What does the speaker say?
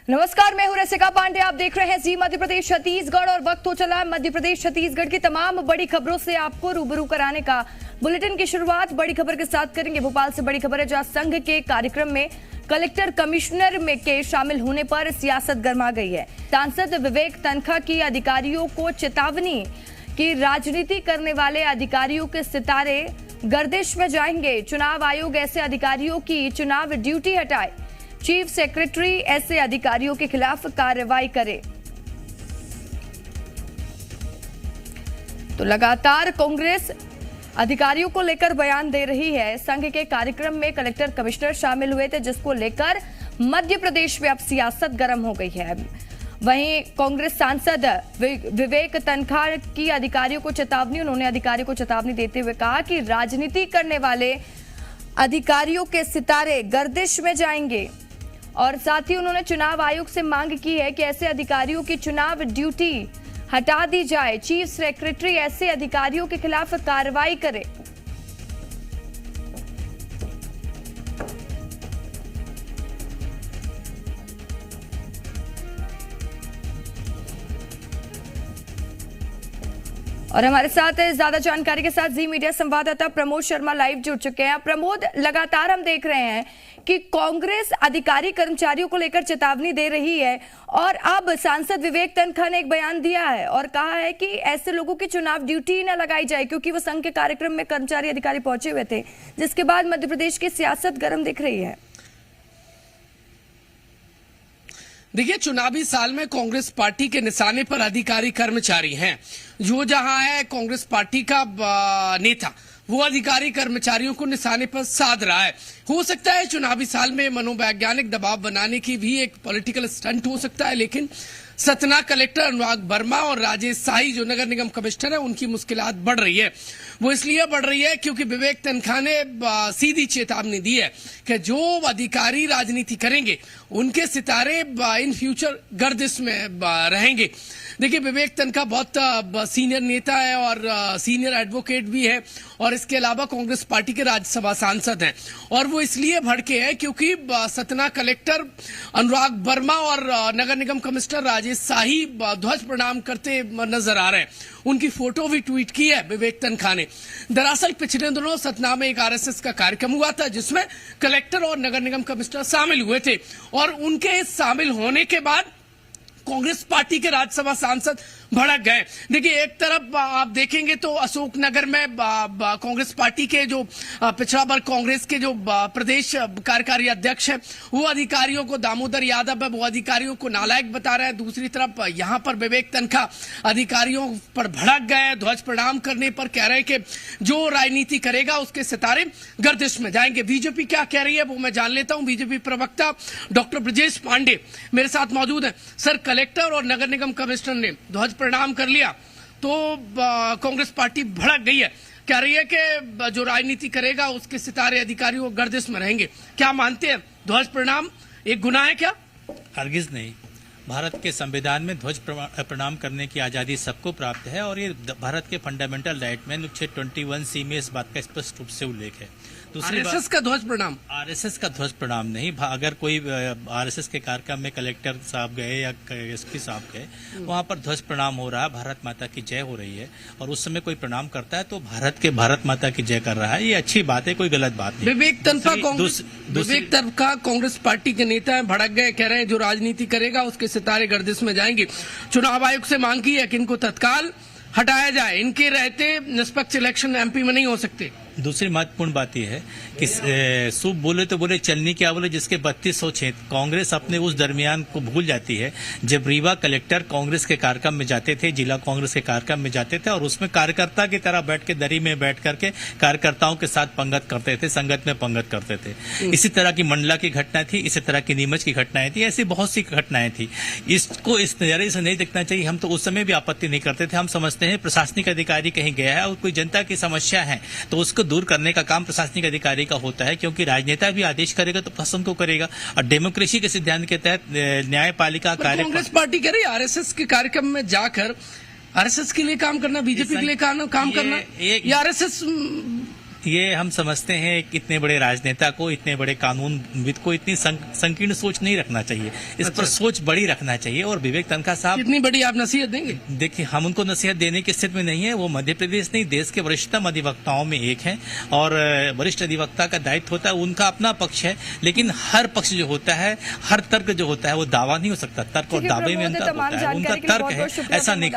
नमस्कार, मैं हूं रसिका पांडे। आप देख रहे हैं जी मध्य प्रदेश छत्तीसगढ़ और वक्त हो चला मध्य प्रदेश छत्तीसगढ़ की तमाम बड़ी खबरों से आपको रूबरू कराने का। बुलेटिन की शुरुआत बड़ी खबर के साथ करेंगे। भोपाल से बड़ी खबर है, जहां संघ के कार्यक्रम में कलेक्टर कमिश्नर में के शामिल होने पर सियासत गर्मा गई है। सांसद विवेक तनखा की अधिकारियों को चेतावनी कि राजनीति करने वाले अधिकारियों के सितारे गर्दिश में जाएंगे। चुनाव आयोग ऐसे अधिकारियों की चुनाव ड्यूटी हटाए। चीफ सेक्रेटरी ऐसे अधिकारियों के खिलाफ कार्रवाई करे। तो लगातार कांग्रेस अधिकारियों को लेकर बयान दे रही है। संघ के कार्यक्रम में कलेक्टर कमिश्नर शामिल हुए थे, जिसको लेकर मध्य प्रदेश में अब सियासत गर्म हो गई है। वहीं कांग्रेस सांसद विवेक तनखा की अधिकारियों को चेतावनी, उन्होंने अधिकारियों को चेतावनी देते हुए कहा कि राजनीति करने वाले अधिकारियों के सितारे गर्दिश में जाएंगे। और साथ ही उन्होंने चुनाव आयोग से मांग की है कि ऐसे अधिकारियों की चुनाव ड्यूटी हटा दी जाए। चीफ सेक्रेटरी ऐसे अधिकारियों के खिलाफ कार्रवाई करे। और हमारे साथ ज्यादा जानकारी के साथ जी मीडिया संवाददाता प्रमोद शर्मा लाइव जुड़ चुके हैं। प्रमोद, लगातार हम देख रहे हैं कि कांग्रेस अधिकारी कर्मचारियों को लेकर चेतावनी दे रही है और अब सांसद विवेक तनखा ने एक बयान दिया है और कहा है कि ऐसे लोगों की चुनाव ड्यूटी न लगाई जाए, क्योंकि वो संघ के कार्यक्रम में कर्मचारी अधिकारी पहुंचे हुए थे, जिसके बाद मध्य प्रदेश की सियासत गर्म दिख रही है। देखिए, चुनावी साल में कांग्रेस पार्टी के निशाने पर अधिकारी कर्मचारी हैं। जो जहां है कांग्रेस पार्टी का नेता, वो अधिकारी कर्मचारियों को निशाने पर साध रहा है। हो सकता है चुनावी साल में मनोवैज्ञानिक दबाव बनाने की भी एक पॉलिटिकल स्टंट हो सकता है, लेकिन सतना कलेक्टर अनुराग वर्मा और राजेश शाही जो नगर निगम कमिश्नर है, उनकी मुश्किलात बढ़ रही है। वो इसलिए बढ़ रही है क्योंकि विवेक तनखा ने सीधी चेतावनी दी है कि जो अधिकारी राजनीति करेंगे उनके सितारे इन फ्यूचर गर्दिश में रहेंगे। देखिए, विवेक तनखा बहुत सीनियर नेता है और सीनियर एडवोकेट भी है और इसके अलावा कांग्रेस पार्टी के राज्यसभा सांसद हैं। और वो इसलिए भड़के हैं क्योंकि सतना कलेक्टर अनुराग वर्मा और नगर निगम कमिश्नर राजेश शाही ध्वज प्रणाम करते नजर आ रहे हैं। उनकी फोटो भी ट्वीट की है विवेक तनखा ने। दरअसल पिछले दिनों सतना में एक आरएसएस का कार्यक्रम हुआ था, जिसमें कलेक्टर और नगर निगम कमिश्नर शामिल हुए थे और उनके शामिल होने के बाद कांग्रेस पार्टी के राज्यसभा सांसद भड़क गए। देखिए, एक तरफ आप देखेंगे तो अशोकनगर में कांग्रेस पार्टी के जो पिछड़ा वर्ग कांग्रेस के जो प्रदेश कार्यकारी अध्यक्ष हैं, वो अधिकारियों को, दामोदर यादव है, वो अधिकारियों को नालायक बता रहे हैं। दूसरी तरफ यहां पर विवेक तनखा अधिकारियों पर भड़क गए। ध्वज प्रणाम करने पर कह रहे हैं कि जो राजनीति करेगा उसके सितारे गर्दिश में जाएंगे। बीजेपी क्या कह रही है वो मैं जान लेता हूं। बीजेपी प्रवक्ता डॉक्टर ब्रजेश पांडे मेरे साथ मौजूद है। सर, कलेक्टर और नगर निगम कमिश्नर ने ध्वज प्रणाम कर लिया तो कांग्रेस पार्टी भड़क गई है, कह रही है कि जो राजनीति करेगा उसके सितारे अधिकारियों गर्दिश में रहेंगे। क्या मानते हैं, ध्वज प्रणाम एक गुनाह है क्या? हरगिज नहीं। भारत के संविधान में ध्वज प्रणाम करने की आजादी सबको प्राप्त है और ये भारत के फंडामेंटल राइट में अनुच्छेद 21C में इस बात का स्पष्ट रूप से उल्लेख है। आरएसएस का ध्वज प्रणाम, आरएसएस का ध्वज प्रणाम नहीं। अगर कोई आरएसएस के कार्यक्रम में कलेक्टर साहब गए या एसपी साहब गए, वहां पर ध्वज प्रणाम हो रहा है, भारत माता की जय हो रही है और उस समय कोई प्रणाम करता है तो भारत माता की जय कर रहा है, ये अच्छी बात है, कोई गलत बात नहीं। विवेक तनखा कांग्रेस पार्टी के नेता है, भड़क गए, कह रहे हैं जो राजनीति करेगा उसके सितारे गर्दिश में जाएंगे। चुनाव आयोग से मांग की है कि इनको तत्काल हटाया जाए, इनके रहते निष्पक्ष इलेक्शन एमपी में नहीं हो सकते। दूसरी महत्वपूर्ण बात यह है कि सूप बोले तो बोले, चलनी क्या बोले, जिसके 3200 क्षेत्र। कांग्रेस अपने उस दरमियान को भूल जाती है जब रीवा कलेक्टर कांग्रेस के कार्यक्रम में जाते थे, जिला कांग्रेस के कार्यक्रम में जाते थे और उसमें कार्यकर्ता की तरह बैठ के दरी में बैठ करके कार्यकर्ताओं के साथ पंगत करते थे, संगत में पंगत करते थे। इसी तरह की मंडला की घटना थी, इसी तरह की नीमच की घटनाएं थी, ऐसी बहुत सी घटनाएं थी। इसको इस नजरिए से नहीं देखना चाहिए। हम तो उस समय भी आपत्ति नहीं करते थे। हम समझते हैं प्रशासनिक अधिकारी कहीं गया है और कोई जनता की समस्या है तो उसको दूर करने का काम प्रशासनिक अधिकारी का होता है, क्योंकि राजनेता भी आदेश करेगा तो प्रशासन को करेगा और डेमोक्रेसी के सिद्धांत के तहत न्यायपालिका कार्य। कांग्रेस पार्टी कह रही है आरएसएस के कार्यक्रम में जाकर आरएसएस के लिए काम करना, बीजेपी के लिए काम करना, या आरएसएस ये हम समझते हैं कि इतने बड़े राजनेता को, इतने बड़े कानूनविद को इतनी संकीर्ण सोच नहीं रखना चाहिए। इस पर सोच बड़ी रखना चाहिए। और विवेक तन्खा साहब, कितनी बड़ी आप नसीहत देंगे? देखिए, हम उनको नसीहत देने की स्थिति में नहीं है। वो मध्य प्रदेश नहीं, देश के वरिष्ठतम अधिवक्ताओं में एक हैं और वरिष्ठ अधिवक्ता का दायित्व होता है, उनका अपना पक्ष है। लेकिन हर पक्ष जो होता है, हर तर्क जो होता है, वो दावा नहीं हो सकता। तर्क और दावे में अंतर होता है। उनका तर्क है, ऐसा नहीं।